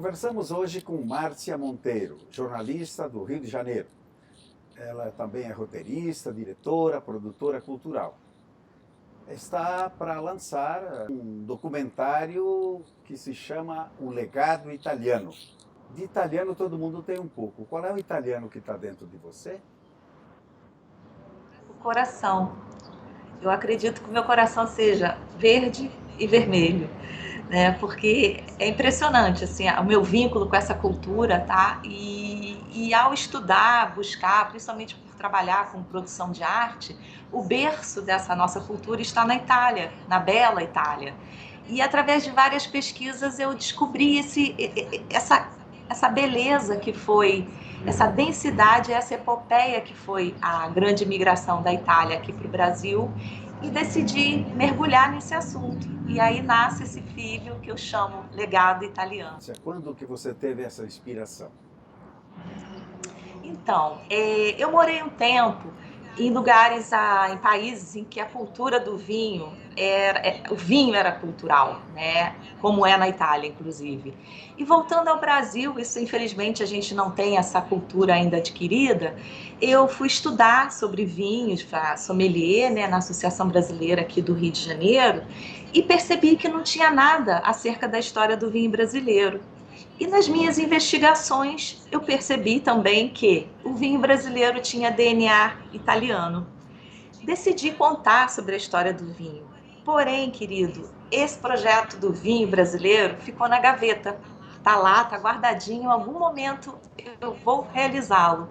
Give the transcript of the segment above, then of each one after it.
Conversamos hoje com Márcia Monteiro, jornalista do Rio de Janeiro. Ela também é roteirista, diretora, produtora cultural. Está para lançar um documentário que se chama O Legado Italiano. De italiano todo mundo tem um pouco. Qual é o italiano que está dentro de você? O coração. Eu acredito que o meu coração seja verde e vermelho, né? Porque é impressionante, assim, o meu vínculo com essa cultura, tá? E ao estudar, buscar, principalmente por trabalhar com produção de arte, o berço dessa nossa cultura está na Itália, na bela Itália. E através de várias pesquisas eu descobri essa beleza que foi, essa densidade, essa epopeia que foi a grande migração da Itália aqui para o Brasil, e decidi mergulhar nesse assunto. E aí nasce esse filho que eu chamo Legado Italiano. Quando que você teve essa inspiração? Então, eu morei um tempo em lugares, em países em que a cultura do vinho o vinho era cultural, né? Como é na Itália, inclusive. E voltando ao Brasil, isso infelizmente a gente não tem essa cultura ainda adquirida. Eu fui estudar sobre vinhos, para sommelier, né, na Associação Brasileira aqui do Rio de Janeiro, e percebi que não tinha nada acerca da história do vinho brasileiro. E nas minhas investigações, eu percebi também que o vinho brasileiro tinha DNA italiano. Decidi contar sobre a história do vinho. Porém, querido, esse projeto do vinho brasileiro ficou na gaveta. Está lá, está guardadinho, em algum momento eu vou realizá-lo.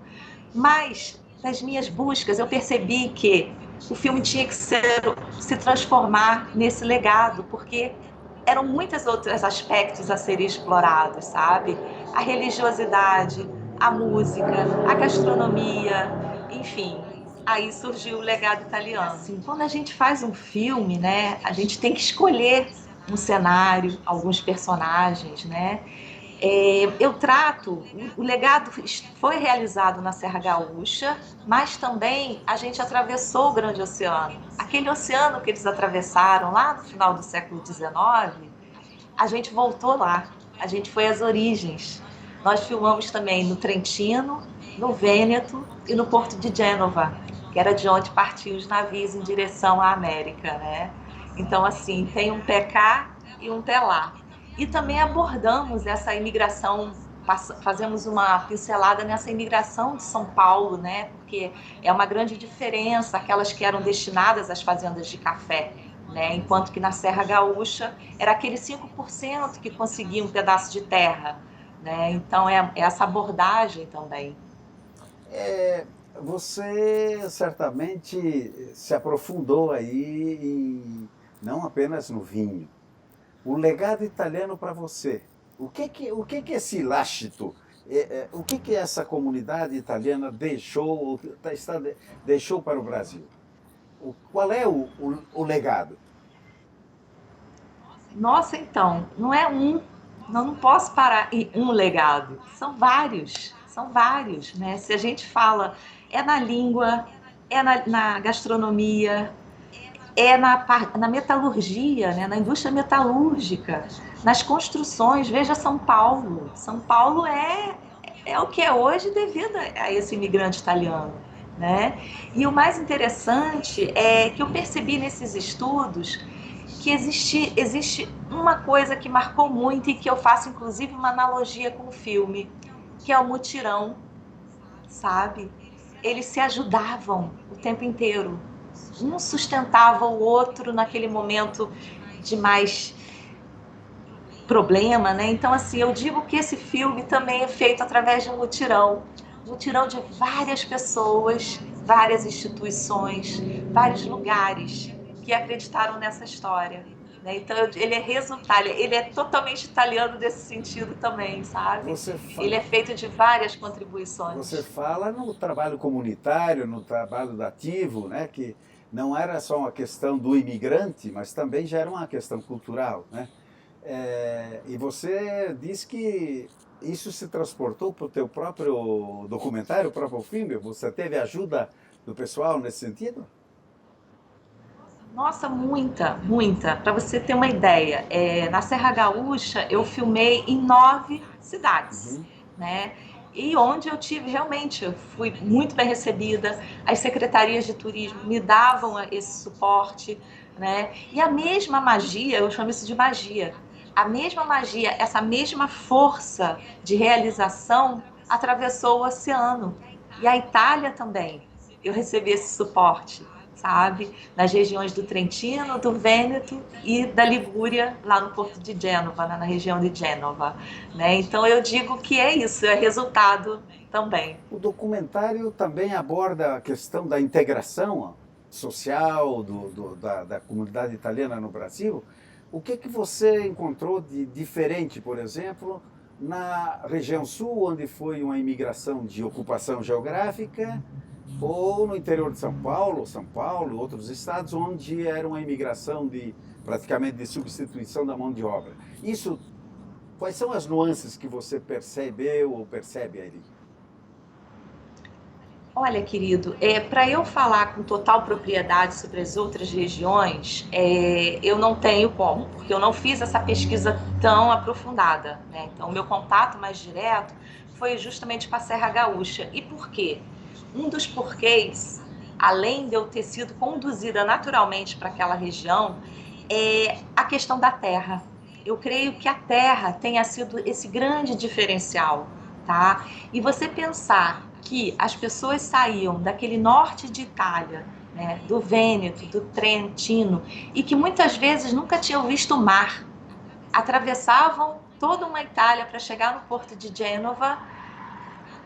Mas, nas minhas buscas, eu percebi que o filme tinha que se transformar nesse legado, porque eram muitos outros aspectos a serem explorados, sabe? A religiosidade, a música, a gastronomia, enfim. Aí surgiu o legado italiano. Assim, quando a gente faz um filme, né, a gente tem que escolher um cenário, alguns personagens, né? Eu trato, o legado foi realizado na Serra Gaúcha, mas também a gente atravessou o Grande Oceano. Aquele oceano que eles atravessaram lá no final do século XIX, a gente voltou lá, a gente foi às origens. Nós filmamos também no Trentino, no Vêneto e no Porto de Gênova, que era de onde partiam os navios em direção à América, né? Então, assim, tem um pé cá e um pé lá. E também abordamos essa imigração, fazemos uma pincelada nessa imigração de São Paulo, né? Porque é uma grande diferença, aquelas que eram destinadas às fazendas de café, né? Enquanto que na Serra Gaúcha era aquele 5% que conseguia um pedaço de terra, né? Então é essa abordagem também. É, você certamente se aprofundou aí não apenas no vinho. O legado italiano para você. O que que esse lascito, o que que essa comunidade italiana deixou para o Brasil? Qual é o legado? Nossa, então, não posso parar em um legado. São vários, né? Se a gente fala, é na língua, é na gastronomia, na metalurgia, né? Na indústria metalúrgica, nas construções. Veja São Paulo. São Paulo é o que é hoje devido a esse imigrante italiano, né? E o mais interessante é que eu percebi nesses estudos que existe uma coisa que marcou muito e que eu faço inclusive uma analogia com o filme, que é o mutirão, sabe? Eles se ajudavam o tempo inteiro. Um sustentava o outro naquele momento de mais problema, né? Então, assim, eu digo que esse filme também é feito através de um mutirão de várias pessoas, várias instituições, vários lugares que acreditaram nessa história. Né? Então, ele é resultado, ele é totalmente italiano nesse sentido também, sabe? Você, Ele é feito de várias contribuições. você fala no trabalho comunitário, no trabalho dativo, né, que não era só uma questão do imigrante, mas também já era uma questão cultural, né? E você diz que isso se transportou para o teu próprio documentário, o próprio filme? Você teve ajuda do pessoal nesse sentido? Nossa, muita, muita. Para você ter uma ideia, na Serra Gaúcha eu filmei em 9 cidades, Uhum. né? E onde eu tive realmente, eu fui muito bem recebida, as secretarias de turismo me davam esse suporte, né? E a mesma magia, eu chamo isso de magia, a mesma magia, essa mesma força de realização atravessou o oceano. E a Itália também, eu recebi esse suporte, sabe? Nas regiões do Trentino, do Vêneto e da Ligúria, lá no porto de Gênova, na região de Gênova, né? Então eu digo que é isso, é resultado também. O documentário também aborda a questão da integração social da comunidade italiana no Brasil. O que você encontrou de diferente, por exemplo, na região sul, onde foi uma imigração de ocupação geográfica, ou no interior de São Paulo, outros estados, onde era uma imigração praticamente de substituição da mão de obra? Isso, quais são as nuances que você percebeu ou percebe ali? Olha, querido, para eu falar com total propriedade sobre as outras regiões, eu não tenho como, porque eu não fiz essa pesquisa tão aprofundada, né? Então, o meu contato mais direto foi justamente com a Serra Gaúcha. E por quê? Um dos porquês, além de eu ter sido conduzida naturalmente para aquela região, é a questão da terra. Eu creio que a terra tenha sido esse grande diferencial, tá? E você pensar que as pessoas saíam daquele norte de Itália, né, do Vêneto, do Trentino, e que muitas vezes nunca tinham visto o mar, atravessavam toda uma Itália para chegar no porto de Gênova,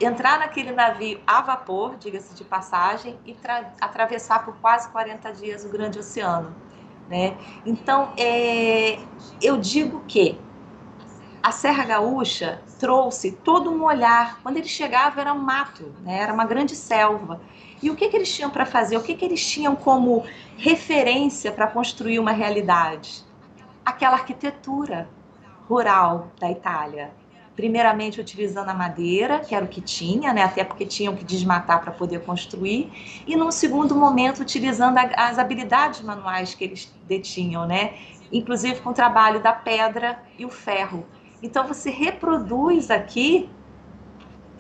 entrar naquele navio a vapor, diga-se de passagem, e atravessar por quase 40 dias o grande oceano, né? Então, eu digo que a Serra Gaúcha trouxe todo um olhar. Quando eles chegavam era um mato, né? Era uma grande selva. E o que eles tinham para fazer? O que eles tinham como referência para construir uma realidade? Aquela arquitetura rural da Itália. Primeiramente utilizando a madeira, que era o que tinha, né? Até porque tinham que desmatar para poder construir. E num segundo momento utilizando as habilidades manuais que eles detinham, né? Inclusive com o trabalho da pedra e o ferro. Então você reproduz aqui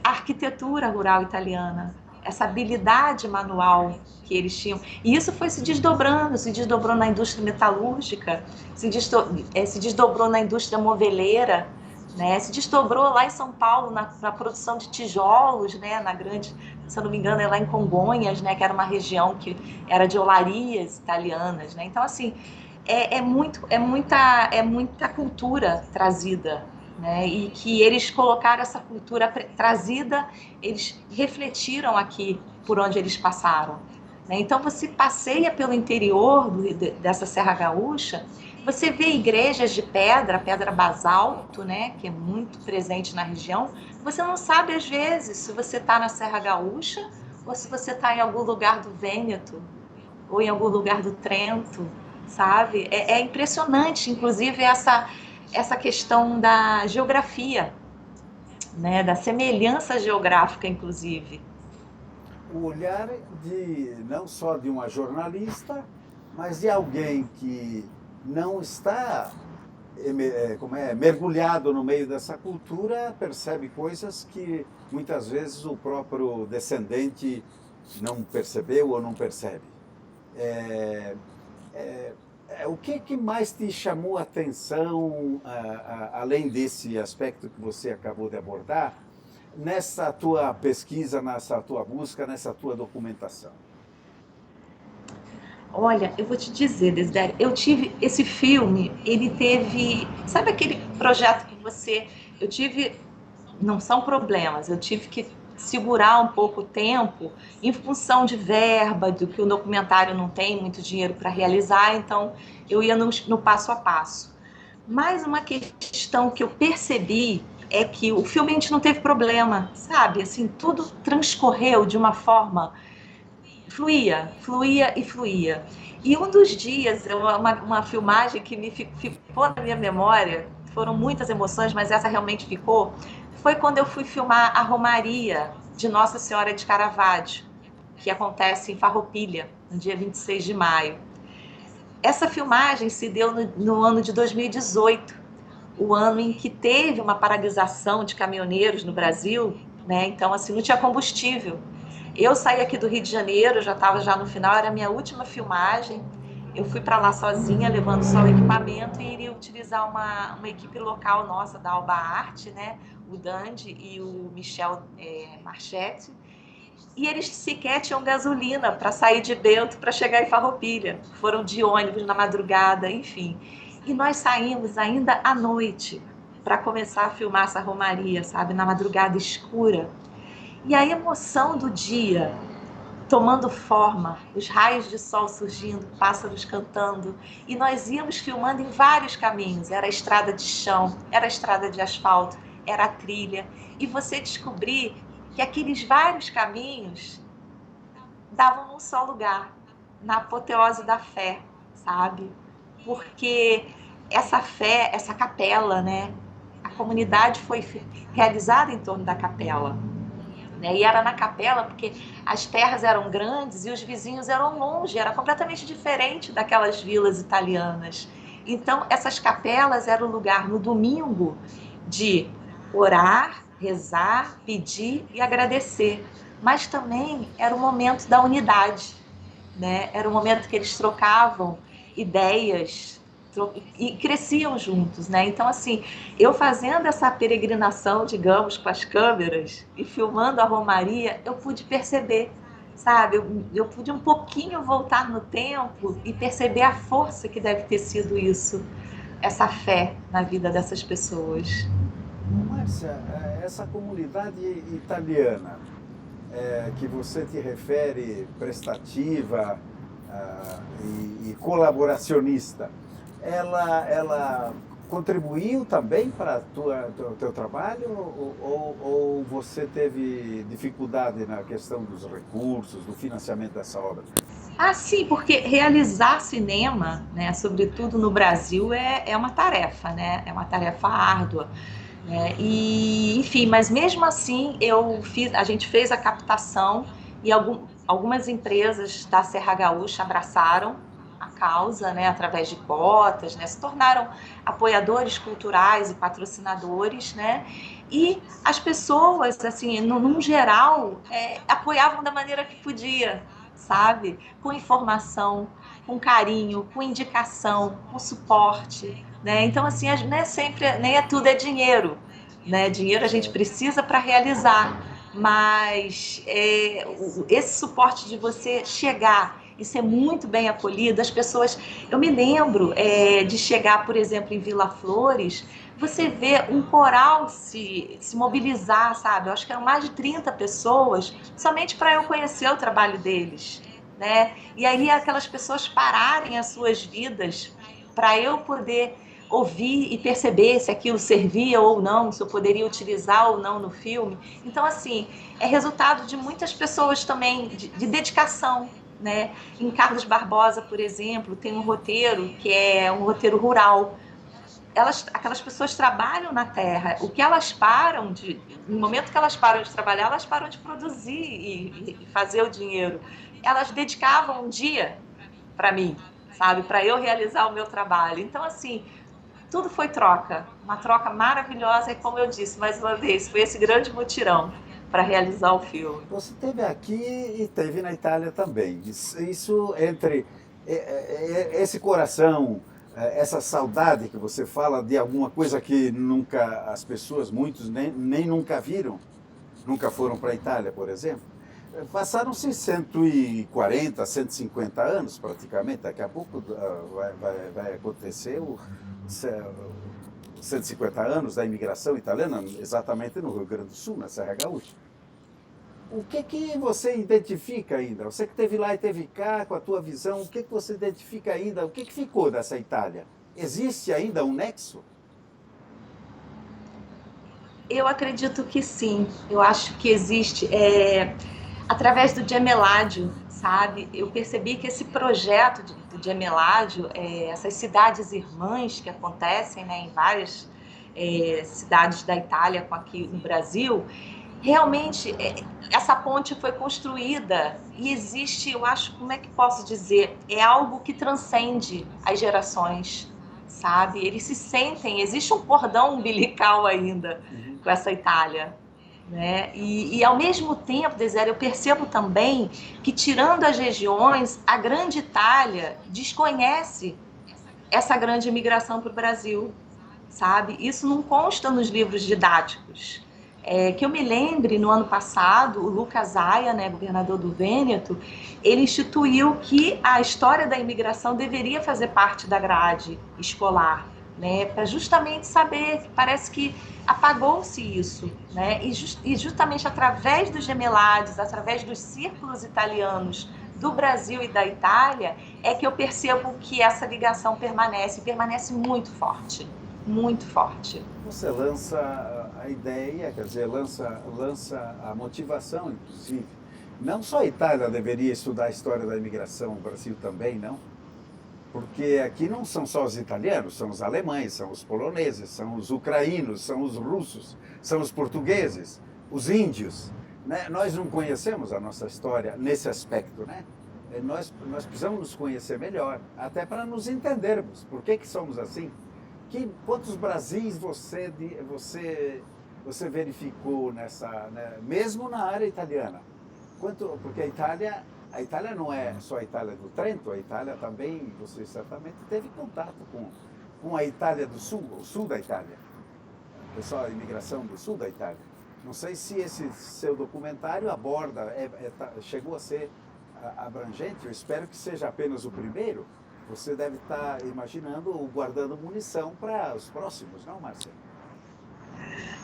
a arquitetura rural italiana, essa habilidade manual que eles tinham. E isso foi se desdobrou na indústria metalúrgica, se desdobrou na indústria moveleira, né? Se desdobrou lá em São Paulo na produção de tijolos, né? Na grande, se eu não me engano, é lá em Congonhas, né? Que era uma região que era de olarias italianas, né? Então, assim, é muita cultura trazida, né? E que eles colocaram essa cultura trazida, eles refletiram aqui por onde eles passaram, né? Então você passeia pelo interior dessa Serra Gaúcha, você vê igrejas de pedra, pedra basalto, né? Que é muito presente na região. Você não sabe às vezes se você está na Serra Gaúcha ou se você está em algum lugar do Vêneto ou em algum lugar do Trento, sabe? É impressionante, inclusive, essa questão da geografia, né? Da semelhança geográfica, inclusive. O olhar de não só de uma jornalista, mas de alguém que não está mergulhado no meio dessa cultura, percebe coisas que muitas vezes o próprio descendente não percebeu ou não percebe. É, o que mais te chamou a atenção, além desse aspecto que você acabou de abordar, nessa tua pesquisa, nessa tua busca, nessa tua documentação? Olha, eu vou te dizer, Desidério, eu tive esse filme, ele teve, sabe aquele projeto que eu tive, não são problemas, eu tive que segurar um pouco o tempo em função de verba, do que o documentário não tem muito dinheiro para realizar, então eu ia no passo a passo. Mas uma questão que eu percebi é que o filme a gente não teve problema, sabe? Assim, tudo transcorreu de uma forma fluía, fluía e fluía. E um dos dias, uma filmagem que ficou na minha memória, foram muitas emoções, mas essa realmente ficou, foi quando eu fui filmar a Romaria de Nossa Senhora de Caravaggio, que acontece em Farroupilha, no dia 26 de maio. essa filmagem se deu no ano de 2018, o ano em que teve uma paralisação de caminhoneiros no Brasil, né? Então, assim, não tinha combustível. Eu saí aqui do Rio de Janeiro, já estava já no final, era a minha última filmagem. Eu fui para lá sozinha, levando só o equipamento e iria utilizar uma equipe local nossa, da Alba Arte, né? O Dandy e o Michel Marchetti. E eles sequer tinham gasolina para sair de Bento para chegar em Farroupilha. Foram de ônibus na madrugada, enfim. E nós saímos ainda à noite para começar a filmar essa romaria, sabe? Na madrugada escura. E a emoção do dia tomando forma, os raios de sol surgindo, pássaros cantando, e nós íamos filmando em vários caminhos. Era a estrada de chão, era a estrada de asfalto, era a trilha. E você descobrir que aqueles vários caminhos davam num só lugar, na apoteose da fé, sabe? Porque essa fé, essa capela, né? A comunidade foi realizada em torno da capela. Né? E era na capela porque as terras eram grandes e os vizinhos eram longe, era completamente diferente daquelas vilas italianas. Então, essas capelas eram o lugar no domingo de orar, rezar, pedir e agradecer. Mas também era o momento da unidade, né? Era o momento que eles trocavam ideias e cresciam juntos, né? Então, assim, eu fazendo essa peregrinação, digamos, com as câmeras e filmando a Romaria, eu pude perceber, sabe? Eu pude um pouquinho voltar no tempo e perceber a força que deve ter sido isso, essa fé na vida dessas pessoas. Márcia, essa comunidade italiana que você te refere, prestativa e colaboracionista, ela contribuiu também para o teu trabalho ou você teve dificuldade na questão dos recursos, do financiamento dessa obra? Ah, sim, porque realizar cinema, né, sobretudo no Brasil, é uma tarefa, né? É uma tarefa árdua. Né? E, enfim, mas mesmo assim a gente fez a captação e algumas empresas da Serra Gaúcha abraçaram a causa, né, através de cotas, né, se tornaram apoiadores culturais e patrocinadores, né, e as pessoas, assim, num geral, apoiavam da maneira que podia, sabe, com informação, com carinho, com indicação, com suporte, né? Então, assim, não é sempre, nem é tudo é dinheiro, né? Dinheiro a gente precisa para realizar, mas esse suporte de você chegar e ser muito bem acolhido, as pessoas... Eu me lembro de chegar, por exemplo, em Vila Flores, você vê um coral se mobilizar, sabe? Eu acho que eram mais de 30 pessoas, somente para eu conhecer o trabalho deles, né? E aí aquelas pessoas pararem as suas vidas para eu poder ouvir e perceber se aquilo servia ou não, se eu poderia utilizar ou não no filme. Então, assim, é resultado de muitas pessoas também, de dedicação, né? Em Carlos Barbosa, por exemplo, tem um roteiro que é um roteiro rural. Aquelas pessoas trabalham na terra. O que elas param no momento que elas param de trabalhar, elas param de produzir e fazer o dinheiro. Elas dedicavam um dia para mim, sabe, para eu realizar o meu trabalho. Então, assim, tudo foi troca, uma troca maravilhosa e, como eu disse, mais uma vez, foi esse grande mutirão para realizar o filme. Você esteve aqui e esteve na Itália também. Isso entre esse coração, essa saudade que você fala de alguma coisa que nunca as pessoas, muitos nem nunca viram, nunca foram para a Itália, por exemplo. Passaram-se 140, 150 anos praticamente, daqui a pouco vai acontecer 150 anos da imigração italiana, exatamente no Rio Grande do Sul, na Serra Gaúcha. O que você identifica ainda? Você que esteve lá e esteve cá, com a tua visão, o que você identifica ainda? O que ficou dessa Itália? Existe ainda um nexo? Eu acredito que sim, eu acho que existe. Através do Gemeládio, sabe? Eu percebi que esse projeto do Gemeládio, essas cidades irmãs que acontecem, né, em várias cidades da Itália, com aqui no Brasil, realmente essa ponte foi construída e existe, eu acho, como é que posso dizer, é algo que transcende as gerações, sabe? Eles se sentem, existe um cordão umbilical ainda com essa Itália, né? E ao mesmo tempo, Desiree, eu percebo também que, tirando as regiões, a grande Itália desconhece essa grande imigração para o Brasil, sabe? Isso não consta nos livros didáticos. Que eu me lembre, no ano passado, o Luca Zaia, né, governador do Vêneto, ele instituiu que a história da imigração deveria fazer parte da grade escolar, né, para justamente saber, parece que apagou-se isso, né, e justamente através dos gemelades, através dos círculos italianos do Brasil e da Itália, é que eu percebo que essa ligação permanece muito forte. Muito forte. Você lança a ideia, quer dizer, lança a motivação, inclusive. Não só a Itália deveria estudar a história da imigração, o Brasil também, não? Porque aqui não são só os italianos, são os alemães, são os poloneses, são os ucranianos, são os russos, são os portugueses, os índios. Né? Nós não conhecemos a nossa história nesse aspecto, né? Nós precisamos nos conhecer melhor, até para nos entendermos. Por que somos assim? Quantos Brasis você verificou nessa, né, mesmo na área italiana? Porque a Itália não é só a Itália do Trento, a Itália também, você certamente teve contato com a Itália do Sul, o sul da Itália, o pessoal, a imigração do sul da Itália. Não sei se esse seu documentário aborda, chegou a ser abrangente, eu espero que seja apenas o primeiro. Você deve estar imaginando ou guardando munição para os próximos, não, Márcia?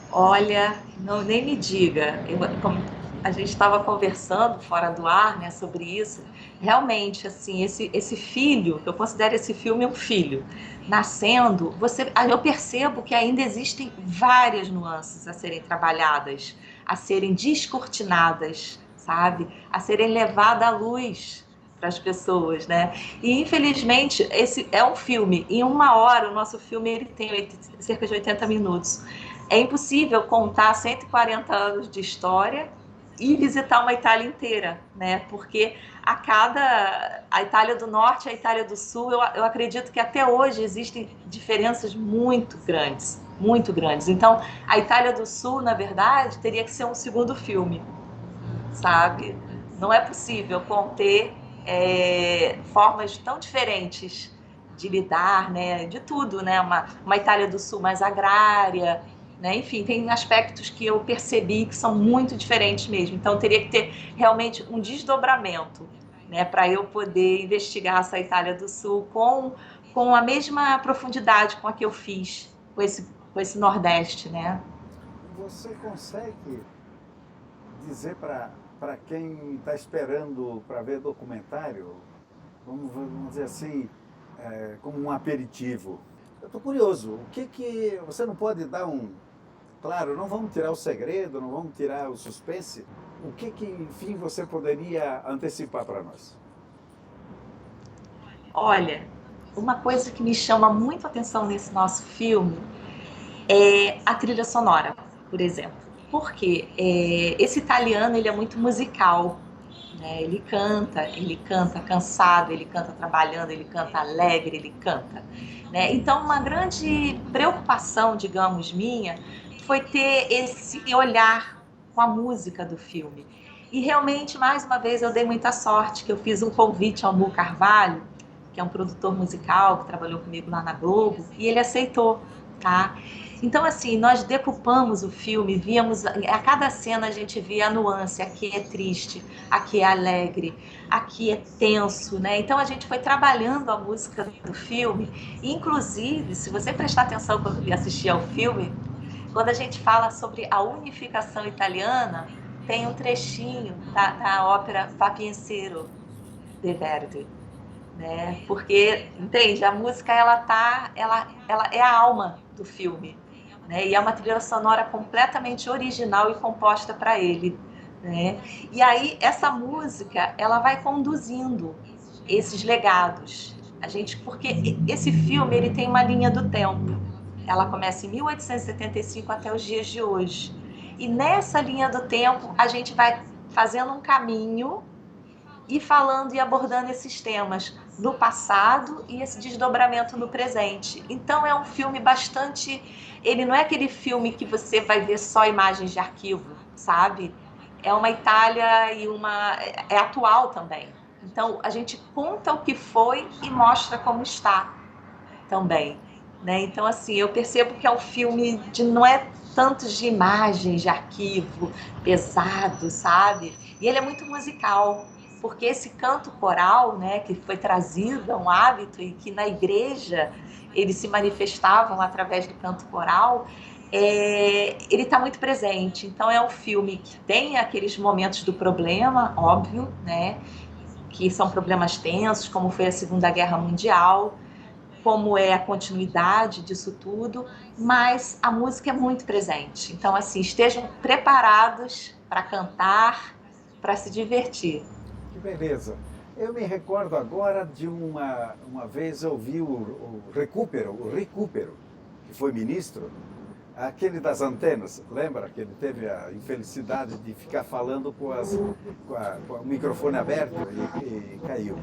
Olha, não, nem me diga. Como a gente estava conversando fora do ar, né, sobre isso. Realmente, assim, esse filho, eu considero esse filme um filho, nascendo, eu percebo que ainda existem várias nuances a serem trabalhadas, a serem descortinadas, sabe? A serem levadas à luz para as pessoas, né? E infelizmente esse é um filme. Em 1 hora o nosso filme ele tem cerca de 80 minutos. É impossível contar 140 anos de história e visitar uma Itália inteira, né? Porque a Itália do Norte e a Itália do Sul, eu acredito que até hoje existem diferenças muito grandes, muito grandes. Então, a Itália do Sul, na verdade, teria que ser um segundo filme, sabe? Não é possível conter formas tão diferentes de lidar, né? De tudo, né? Uma Itália do Sul mais agrária, né? Enfim, tem aspectos que eu percebi que são muito diferentes mesmo. Então, teria que ter realmente um desdobramento, né? Para eu poder investigar essa Itália do Sul com a mesma profundidade com a que eu fiz com esse Nordeste, né? Você consegue dizer para quem está esperando para ver documentário, vamos dizer assim, como um aperitivo? Eu estou curioso, o que você não pode dar Claro, não vamos tirar o segredo, não vamos tirar o suspense. O que enfim, você poderia antecipar para nós? Olha, uma coisa que me chama muito a atenção nesse nosso filme é a trilha sonora, por exemplo. Porque esse italiano ele é muito musical, né? Ele canta cansado, ele canta trabalhando, ele canta alegre, ele canta. Né? Então, uma grande preocupação, digamos, minha, foi ter esse olhar com a música do filme. E realmente, mais uma vez, eu dei muita sorte, que eu fiz um convite ao Mu Carvalho, que é um produtor musical, que trabalhou comigo lá na Globo, e ele aceitou, tá? Então, assim, nós decupamos o filme, víamos, a cada cena a gente via a nuance, aqui é triste, aqui é alegre, aqui é tenso, né? Então a gente foi trabalhando a música do filme, inclusive, se você prestar atenção quando eu assistir ao filme, quando a gente fala sobre a unificação italiana, tem um trechinho da ópera Papienseiro, de Verdi, né? Porque, entende, a música ela é a alma do filme, né? E é uma trilha sonora completamente original e composta para ele, né? E aí essa música ela vai conduzindo esses legados. Porque esse filme ele tem uma linha do tempo. Ela começa em 1875 até os dias de hoje. E nessa linha do tempo, a gente vai fazendo um caminho e falando e abordando esses temas no passado e esse desdobramento no presente. Então é um filme bastante... Ele não é aquele filme que você vai ver só imagens de arquivo, sabe? É uma Itália e uma... é atual também. Então a gente conta o que foi e mostra como está também, né? Então assim, eu percebo que é um filme de... não é tanto de imagens de arquivo pesado, sabe? E ele é muito musical, porque esse canto coral, né, que foi trazido, um hábito, e que na igreja eles se manifestavam através do canto coral, ele está muito presente. Então é um filme que tem aqueles momentos do problema, óbvio, né, que são problemas tensos, como foi a Segunda Guerra Mundial, como é a continuidade disso tudo, mas a música é muito presente. Então, assim, estejam preparados para cantar, para se divertir. Que beleza. Eu me recordo agora de uma vez eu vi o Recupero, que foi ministro, aquele das antenas, lembra que ele teve a infelicidade de ficar falando com o microfone aberto e caiu.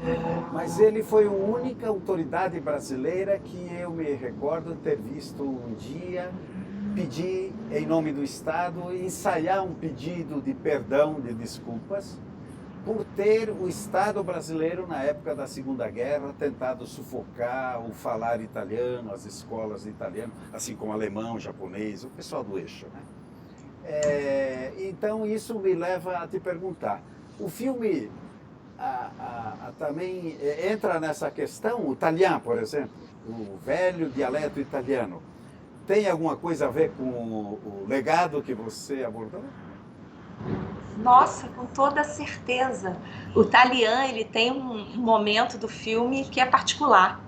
Mas ele foi a única autoridade brasileira que eu me recordo ter visto um dia pedir em nome do Estado, ensaiar um pedido de perdão, de desculpas, por ter o Estado brasileiro, na época da Segunda Guerra, tentado sufocar o falar italiano, as escolas de italiano, assim como alemão, japonês, o pessoal do eixo, né? Então isso me leva a te perguntar, o filme também entra nessa questão, o italiano, por exemplo, o velho dialeto italiano, tem alguma coisa a ver com o legado que você abordou? Nossa, com toda certeza. O Talian, ele tem um momento do filme que é particular.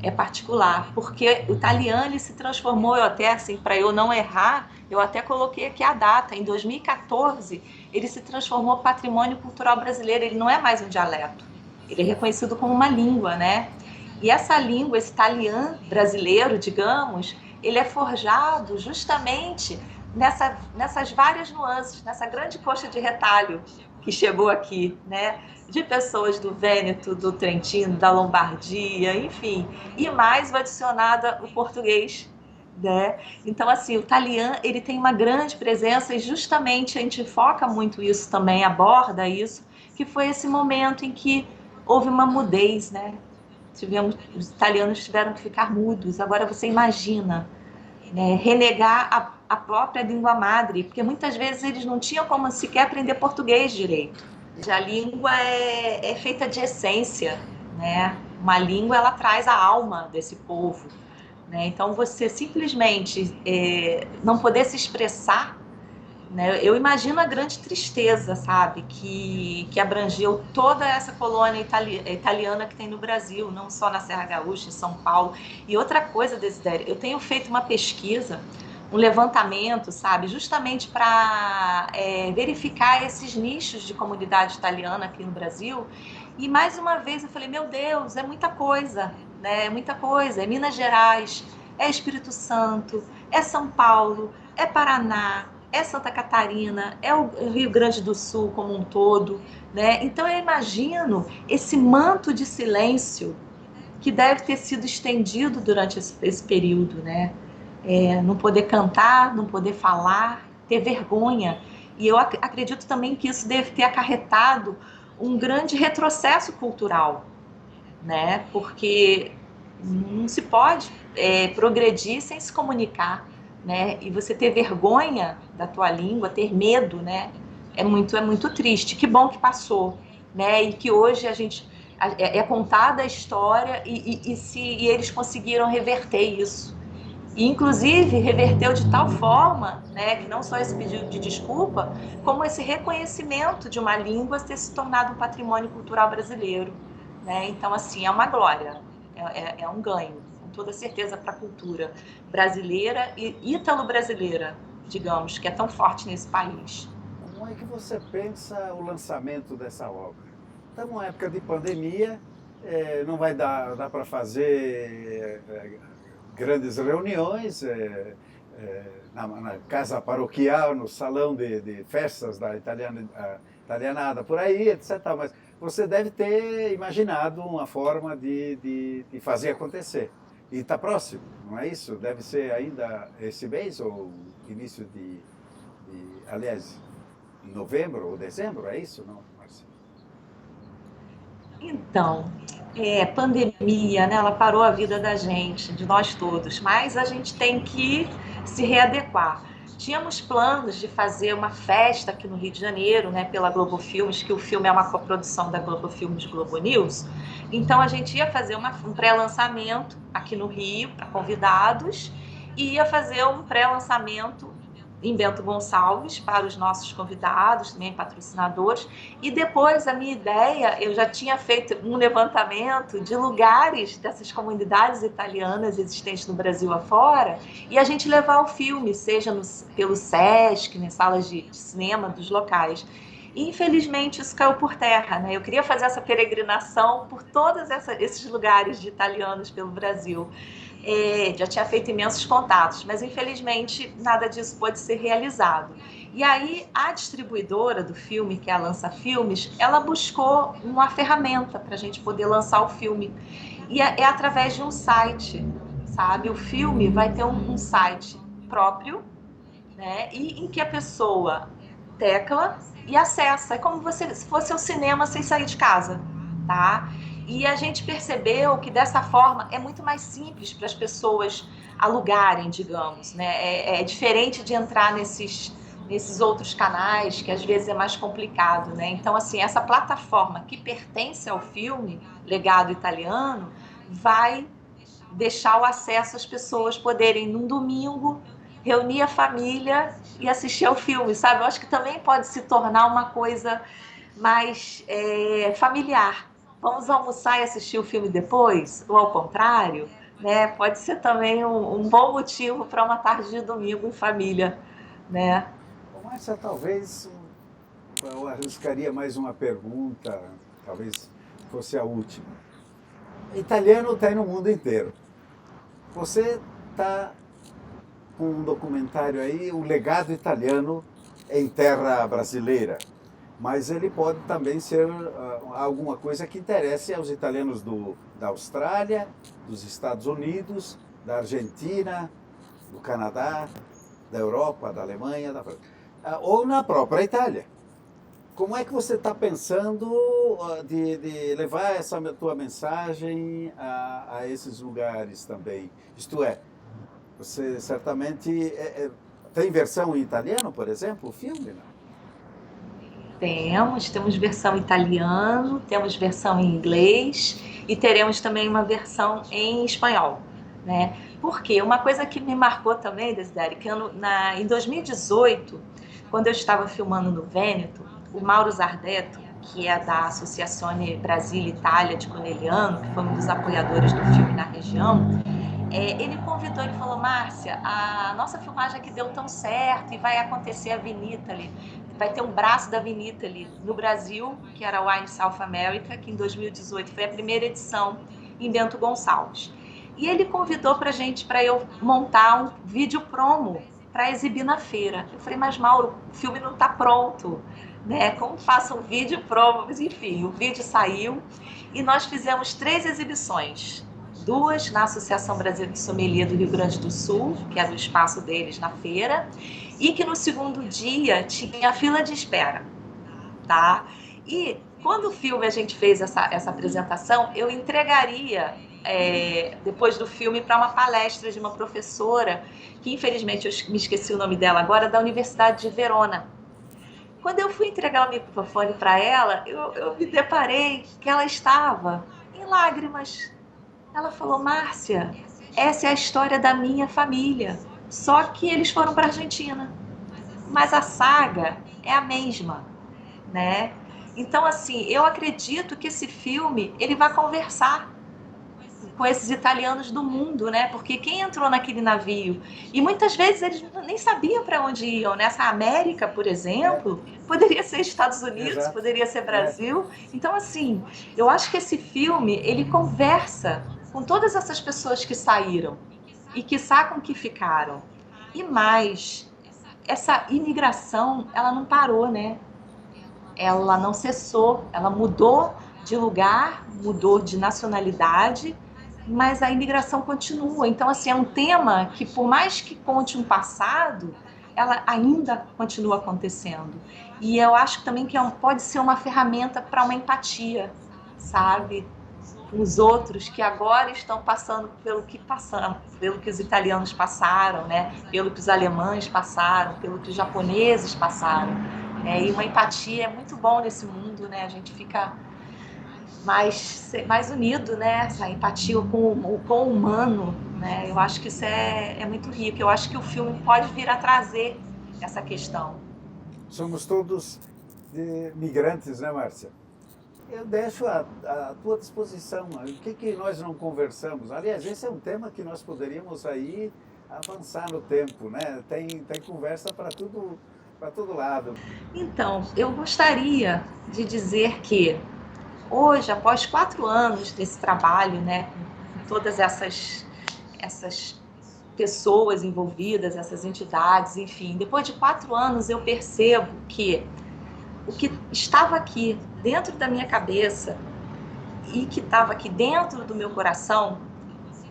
É particular, porque o Talian, ele se transformou, eu até, assim, para eu não errar, eu até coloquei aqui a data, em 2014, ele se transformou patrimônio cultural brasileiro, ele não é mais um dialeto, ele é reconhecido como uma língua, né? E essa língua, esse Talian brasileiro, digamos, ele é forjado justamente nessas várias nuances, nessa grande coxa de retalho que chegou aqui, né? De pessoas do Vêneto, do Trentino, da Lombardia, enfim, e mais adicionado o português, né? Então, assim, o Talian, ele tem uma grande presença e justamente a gente foca muito isso também, aborda isso, que foi esse momento em que houve uma mudez, né? Os italianos tiveram que ficar mudos. Agora você imagina, né, renegar a própria língua madre, porque muitas vezes eles não tinham como sequer aprender português direito. A língua é feita de essência, né? Uma língua, ela traz a alma desse povo, né? Então você simplesmente não poder se expressar, né? Eu imagino a grande tristeza, sabe, que abrangeu toda essa colônia italiana que tem no Brasil, não só na Serra Gaúcha, em São Paulo. E outra coisa, Desidério, eu tenho feito uma pesquisa, um levantamento, sabe, justamente para verificar esses nichos de comunidade italiana aqui no Brasil. E mais uma vez eu falei, meu Deus, é muita coisa, né? É muita coisa. É Minas Gerais, é Espírito Santo, é São Paulo, é Paraná, é Santa Catarina, é o Rio Grande do Sul como um todo, né? Então eu imagino esse manto de silêncio que deve ter sido estendido durante esse período, né? Não poder cantar, não poder falar, ter vergonha. E eu acredito também que isso deve ter acarretado um grande retrocesso cultural, né? Porque não se pode progredir sem se comunicar, né? E você ter vergonha da tua língua, ter medo, né? É muito triste. Que bom que passou, né? E que hoje a gente é contada a história e eles conseguiram reverter isso. E, inclusive, reverteu de tal forma, né, que não só esse pedido de desculpa, como esse reconhecimento de uma língua ter se tornado um patrimônio cultural brasileiro, né? Então, assim, é uma glória, é um ganho, com toda certeza, para a cultura brasileira e ítalo-brasileira, digamos, que é tão forte nesse país. Como é que você pensa o lançamento dessa obra? Estamos numa época de pandemia, não vai dar para fazer grandes reuniões, na casa paroquial, no salão de festas da italianada, por aí, etc. Mas você deve ter imaginado uma forma de fazer acontecer. E está próximo, não é isso? Deve ser ainda esse mês ou início aliás, novembro ou dezembro, é isso, não, Márcia? Então, pandemia, né? Ela parou a vida da gente, de nós todos, mas a gente tem que se readequar. Tínhamos planos de fazer uma festa aqui no Rio de Janeiro, né, pela Globo Filmes, que o filme é uma coprodução da Globo Filmes e Globo News. Então a gente ia fazer um pré-lançamento aqui no Rio para convidados e ia fazer um pré-lançamento em Bento Gonçalves para os nossos convidados, também patrocinadores. E depois a minha ideia, eu já tinha feito um levantamento de lugares dessas comunidades italianas existentes no Brasil afora, e a gente levar o filme, seja pelo Sesc, nas salas de cinema dos locais. E, infelizmente, isso caiu por terra, né? Eu queria fazer essa peregrinação por todos esses lugares de italianos pelo Brasil. Já tinha feito imensos contatos, mas infelizmente nada disso pode ser realizado. E aí a distribuidora do filme, que é a Lança Filmes, ela buscou uma ferramenta para a gente poder lançar o filme. E é através de um site, sabe? O filme vai ter um site próprio, né? E em que a pessoa tecla e acessa. É como se fosse o cinema sem sair de casa, tá? E a gente percebeu que dessa forma é muito mais simples para as pessoas alugarem, digamos, né? É diferente de entrar nesses outros canais, que às vezes é mais complicado, né? Então, assim, essa plataforma que pertence ao filme, Legado Italiano, vai deixar o acesso às pessoas poderem, num domingo, reunir a família e assistir ao filme, sabe? Eu acho que também pode se tornar uma coisa mais familiar. Vamos almoçar e assistir o filme depois? Ou ao contrário? Né? Pode ser também um bom motivo para uma tarde de domingo em família, né? Márcia, talvez eu arriscaria mais uma pergunta, talvez fosse a última. Italiano tem no mundo inteiro. Você está com um documentário aí, O Legado Italiano em Terra Brasileira. Mas ele pode também ser alguma coisa que interesse aos italianos da Austrália, dos Estados Unidos, da Argentina, do Canadá, da Europa, da Alemanha, ou na própria Itália. Como é que você está pensando de levar essa tua mensagem a esses lugares também? Isto é, você certamente tem versão em italiano, por exemplo, o filme, não? Temos versão em italiano, temos versão em inglês e teremos também uma versão em espanhol, né? Porque uma coisa que me marcou também, Desidério, que em 2018, quando eu estava filmando no Vêneto, o Mauro Zardetto, que é da Associazione Brasile-Itália de Conegliano, que foi um dos apoiadores do filme na região, ele convidou, ele falou: Márcia, a nossa filmagem aqui deu tão certo e vai acontecer a Vinita ali. Vai ter um braço da Vinita ali no Brasil, que era o Wine South America, que em 2018 foi a primeira edição em Bento Gonçalves. E ele convidou para eu montar um vídeo promo para exibir na feira. Eu falei: mas Mauro, o filme não está pronto, né? Como faço um vídeo promo? Mas enfim, o vídeo saiu e nós fizemos 3 exibições. 2 na Associação Brasileira de Sommelier do Rio Grande do Sul, que era o espaço deles na feira, e que no segundo dia tinha fila de espera, tá? E quando o filme a gente fez essa apresentação, eu entregaria depois do filme para uma palestra de uma professora, que infelizmente eu me esqueci o nome dela agora, da Universidade de Verona. Quando eu fui entregar o microfone para ela, eu me deparei que ela estava em lágrimas. Ela falou: Márcia, essa é a história da minha família, só que eles foram para a Argentina, mas a saga é a mesma, né? Então, assim, eu acredito que esse filme, ele vai conversar com esses italianos do mundo, né? Porque quem entrou naquele navio, e muitas vezes eles nem sabiam para onde iam, né? Essa América, por exemplo, poderia ser Estados Unidos, Exato. Poderia ser Brasil. Então, assim, eu acho que esse filme, ele conversa com todas essas pessoas que saíram e que sacam que ficaram. E mais, essa imigração, ela não parou, né? Ela não cessou, ela mudou de lugar, mudou de nacionalidade, mas a imigração continua. Então, assim, é um tema que, por mais que conte um passado, ela ainda continua acontecendo. E eu acho também que pode ser uma ferramenta para uma empatia, sabe? Com os outros que agora estão passando pelo que passaram, pelo que os italianos passaram, né? Pelo que os alemães passaram, pelo que os japoneses passaram. E uma empatia é muito bom nesse mundo, né? A gente fica mais unido, né? Essa empatia com o humano, né? Eu acho que isso é muito rico. Eu acho que o filme pode vir a trazer essa questão. Somos todos migrantes, né, Márcia? Eu deixo à tua disposição. O que nós não conversamos? Aliás, esse é um tema que nós poderíamos aí avançar no tempo, né? Tem conversa para todo lado. Então, eu gostaria de dizer que hoje, após 4 anos desse trabalho, né, com todas essas pessoas envolvidas, essas entidades, enfim, depois de 4 anos eu percebo que o que estava aqui dentro da minha cabeça e que estava aqui dentro do meu coração,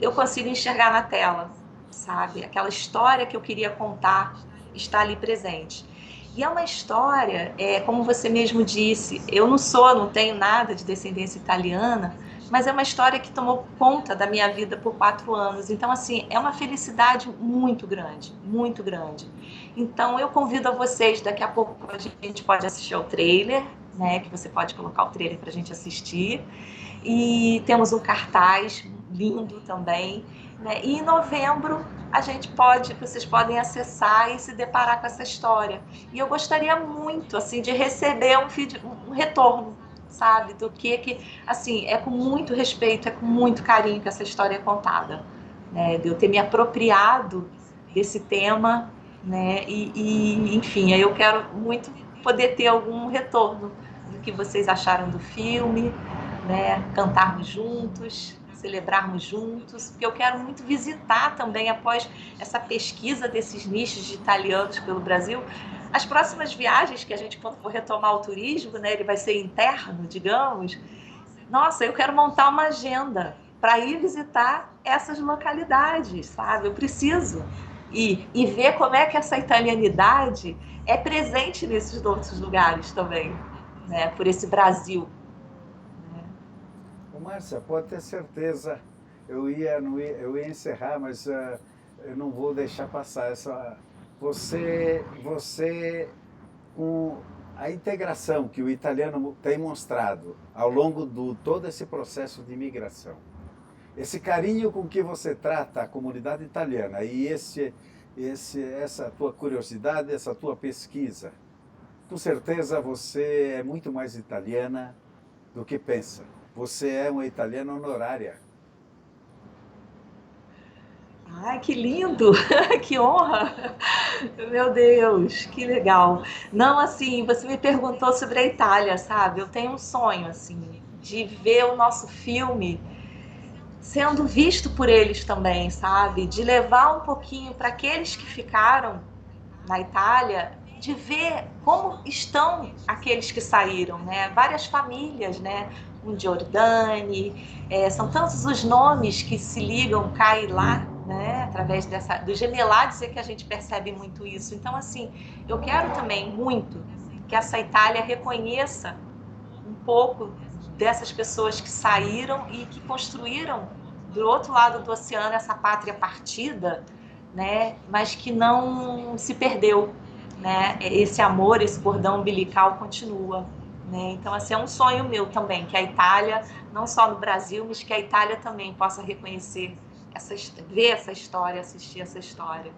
eu consigo enxergar na tela, sabe? Aquela história que eu queria contar está ali presente. E é uma história, como você mesmo disse, eu não tenho nada de descendência italiana, mas é uma história que tomou conta da minha vida por 4 anos. Então, assim, é uma felicidade muito grande, muito grande. Então, eu convido a vocês, daqui a pouco a gente pode assistir ao trailer, né? Que você pode colocar o trailer para a gente assistir. E temos um cartaz lindo também, né? E em novembro vocês podem acessar e se deparar com essa história. E eu gostaria muito, assim, de receber um retorno, sabe, do que, assim, é com muito respeito, é com muito carinho que essa história é contada, né? De eu ter me apropriado desse tema, né? Enfim, eu quero muito poder ter algum retorno do que vocês acharam do filme, né? Cantarmos juntos, celebrarmos juntos, porque eu quero muito visitar também, após essa pesquisa desses nichos de italianos pelo Brasil, as próximas viagens que a gente, quando for retomar o turismo, né, ele vai ser interno, digamos, nossa, eu quero montar uma agenda para ir visitar essas localidades, sabe? Eu preciso e ver como é que essa italianidade é presente nesses outros lugares também, né? Por esse Brasil. Márcia, pode ter certeza, eu ia encerrar, mas eu não vou deixar passar essa. Você, com a integração que o italiano tem mostrado ao longo de todo esse processo de imigração, esse carinho com que você trata a comunidade italiana e essa tua curiosidade, essa tua pesquisa, com certeza você é muito mais italiana do que pensa. Você é uma italiana honorária. Ai, que lindo! Que honra! Meu Deus, que legal. Não, assim, você me perguntou sobre a Itália, sabe? Eu tenho um sonho, assim, de ver o nosso filme sendo visto por eles também, sabe? De levar um pouquinho para aqueles que ficaram na Itália, de ver como estão aqueles que saíram, né? Várias famílias, né? Um Giordani, são tantos os nomes que se ligam cá e lá, né? Através dos gemelados é que a gente percebe muito isso. Então, assim, eu quero também muito que essa Itália reconheça um pouco dessas pessoas que saíram e que construíram do outro lado do oceano essa pátria partida, né? Mas que não se perdeu, né? Esse amor, esse cordão umbilical continua, né? Então, assim, é um sonho meu também, que a Itália, não só no Brasil, mas que a Itália também possa reconhecer ver essa história, assistir essa história.